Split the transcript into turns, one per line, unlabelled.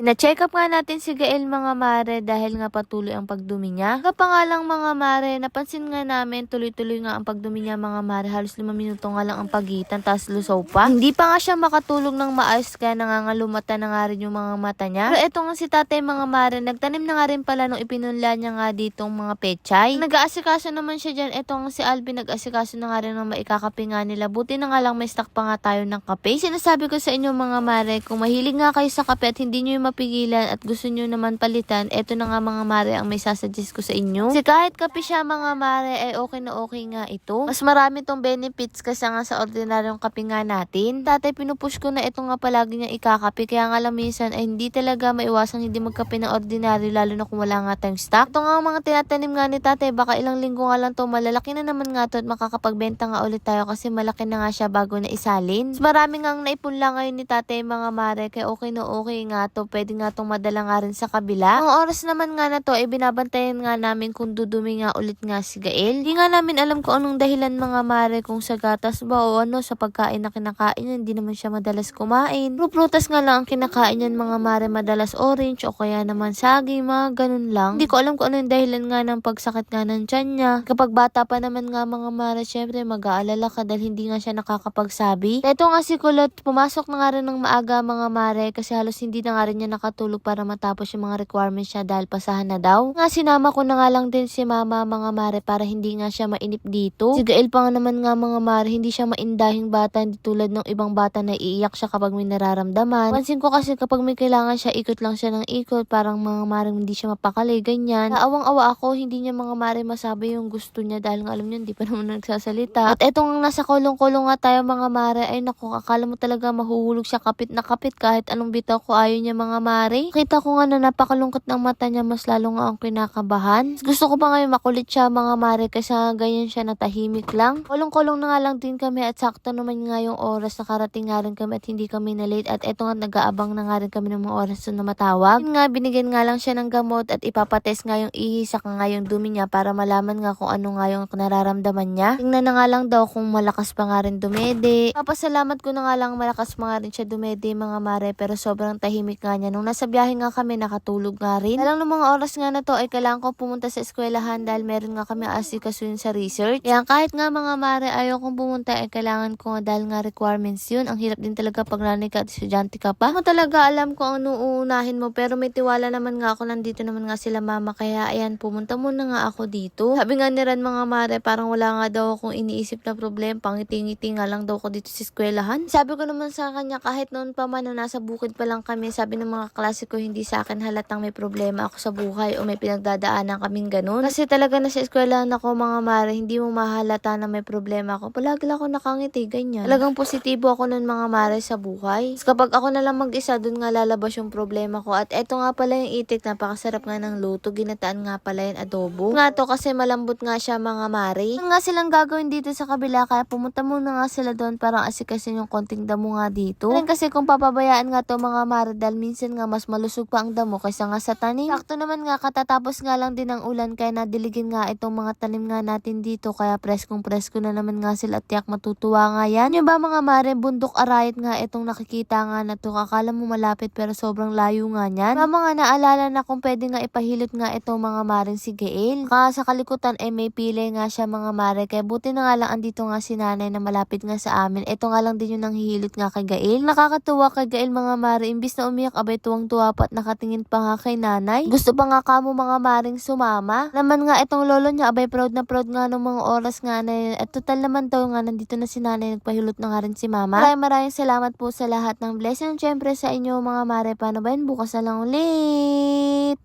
Ina-check up nga natin si Gael mga mare dahil nga patuloy ang pagdumi niya. Kapangalang mga mare, napansin nga namin tuloy-tuloy nga ang pagdumi niya mga mare. Halos 5 minuto nga lang ang pagitan, tas lusaw pa. Hindi pa nga siya makatulog ng maayos kaya nangangalumata na nga rin yung mga mata niya. Pero eto nga si tatay mga mare, nagtanim na nga rin pala nung ipinunla niya nga ditong mga pechay. Nag-aasikaso naman siya dyan. Eto nga si Alvin, nag-aasikaso na nga rin ng maikakape nga nila. Buti na nga lang may stock pa nga tayo ng kape. Sinasabi ko sa inyo mga mare, kung mahilig nga kayo sa kape at hindi nyo yung mapigilan at gusto nyo naman palitan, eto na nga mga mare ang may sasuggest ko sa inyo. Kasi kahit kape siya mga mare, okay na okay nga ito. Mas marami tong benefits kasi nga sa ordinaryong kape nga natin. Tatay, pinupush ko na ito nga palagi niya ikakape, kaya nga lang minsan ay hindi talaga maiwasang hindi magkape ng ordinary, lalo na kung wala nga tayong stock. Ito nga mga tinatanim nga ni tatay, baka ilang linggo nga lang to, malalaki na naman nga to at makakapagbenta nga ulit tayo kasi malaki na nga siya bago na isalin. Mas marami nga naipunla ngayon ni tatay mga mare, kaya okay na okay nga to. Pwede nga itong madala nga rin sa kabila. Ang oras naman nga na to ay binabantayan nga namin kung dudumi nga ulit nga si Gael. Hindi nga namin alam kung anong dahilan mga mare, kung sa gatas ba o ano sa pagkain na kinakain niya. Hindi naman siya madalas kumain. Prutas nga lang ang kinakain niyan mga mare, madalas orange o kaya naman saging, mga ganun lang. Hindi ko alam kung ano yung dahilan nga ng pagsakit nga ng tiyan niya. Kapag bata pa naman nga mga mare, syempre mag-aalala ka dahil hindi nga siya nakakapagsabi. Ito nga si Kulot, pumasok na nga rin ng maaga mga mare kasi halos hindi na nga rin niya nakatulog para matapos yung mga requirements niya dahil pasahan na daw. Nga sinama ko na nga lang din si mama mga mare para hindi nga siya mainip dito. Si Gael pa nga naman nga mga mare, hindi siya maindahing bata, hindi tulad ng ibang bata na iiyak siya kapag may nararamdaman. Pansin ko kasi kapag may kailangan siya, ikot lang siya ng ikot, parang mga mare hindi siya mapakali, ganyan. Naawang-awa ako, hindi niya mga mare masabi yung gusto niya dahil nga alam niya hindi pa naman nagsasalita. At etong nasa kulong-kulong nga tayo mga mare, ay naku, akala mo talaga mahuhulog siya kapit na kapit kahit anong bitaw ko, ayaw niya mga mare. Kita ko nga na napakalungkot ng mata niya, mas lalo nga ang kinakabahan. Gusto ko pa ngayon makulit siya mga mare kasi ganyan siya, natahimik lang. Kulong-kulong na nga lang din kami at sakto naman nga yung oras, nakarating nga rin kami at hindi kami na late at eto nga nag-aabang na nga rin kami ng mga oras na matawag. Yun nga, binigyan nga lang siya ng gamot at ipapatest nga yung ihi saka nga yung dumi niya para malaman nga kung ano nga yung nararamdaman niya. Tingnan na nga lang daw kung malakas pa nga rin dumede. Papasalamat ko na nga lang malakas pa nga rin siya dumede mga mare, pero sobrang tahimik nga niya. Nung nasa biyahe nga kami, nakatulog nga rin. Alam ng mga oras nga na to ay kailangan ko pumunta sa eskwelahan dahil meron nga kami asikasuhin sa research. Kaya kahit nga mga mare ayaw kong pumunta ay kailangan ko nga dahil nga requirements yun. Ang hirap din talaga pag nanay ka at estudyante ka pa. Mo talaga alam kung ano uunahin mo, pero may tiwala naman nga ako, nandito naman nga sila mama, kaya ayan, pumunta muna nga ako dito. Sabi nga ni Ran mga mare, parang wala nga daw akong iniisip na problem, pangiti-ngiti nga lang daw ako dito sa eskwelahan. Sabi ko naman sa kanya, kahit noon pa man na nasa bukid pa lang kami, sabi ng mga klase ko, hindi sa akin halatang may problema ako sa buhay o may pinagdadaanan kaming ganun. Kasi talaga nasa eskwelahan ako mga mare, hindi mo mahalata na may problema ako. Palagi lang ako nakangiti, ganyan. Talagang positibo ako nun mga mare sa buhay. Tapos kapag ako na lang mag-isa, dun nga lalabas yung problema ko. At eto nga pala yung itik, napakasarap nga ng luto. Ginataan nga pala yung adobo. Nga to kasi malambot nga siya mga mare. Ano nga silang gagawin dito sa kabila, kaya pumunta muna nga sila doon para asikasin yung konting damo nga dito. Kasi kung papabayaan nga to mga mare, dahil minsan nga mas malusog pa ang damo kaysa nga sa tanim. Sakto naman nga, katatapos nga lang din ng ulan kaya nadiligin nga itong mga tanim nga natin dito, kaya preskong presko na naman nga sila at tiyak matutuwa nga yan. Yung ba mga mare, bundok arayat nga itong nakikita nga na to, akala mo malapit pero sobrang layo nga niyan. Mga naalala na kung pwede nga ipahilot nga itong mga maring si Gael. Sa kalikutan may pilay nga siya mga mare, kaya buti na nga lang andito nga si nanay na malapit nga sa amin. Ito nga lang din yung nanghihilot nga kay Gael. Nakakatuwa kay Gael mga mare, imbis na umiyak abay tuwang-tuwa pa at nakatingin pa nga kay nanay. Gusto pa nga kamo mga maring sumama. Naman nga itong lolo niya abay proud na proud nga ng mga oras nga na yun. At total naman daw nga nandito na si nanay, nagpahilot na nga rin si mama. Maraming salamat po sa lahat ng blessing. Siyempre sa inyo mga mare, paano ba yun? Bukas na lang ulit.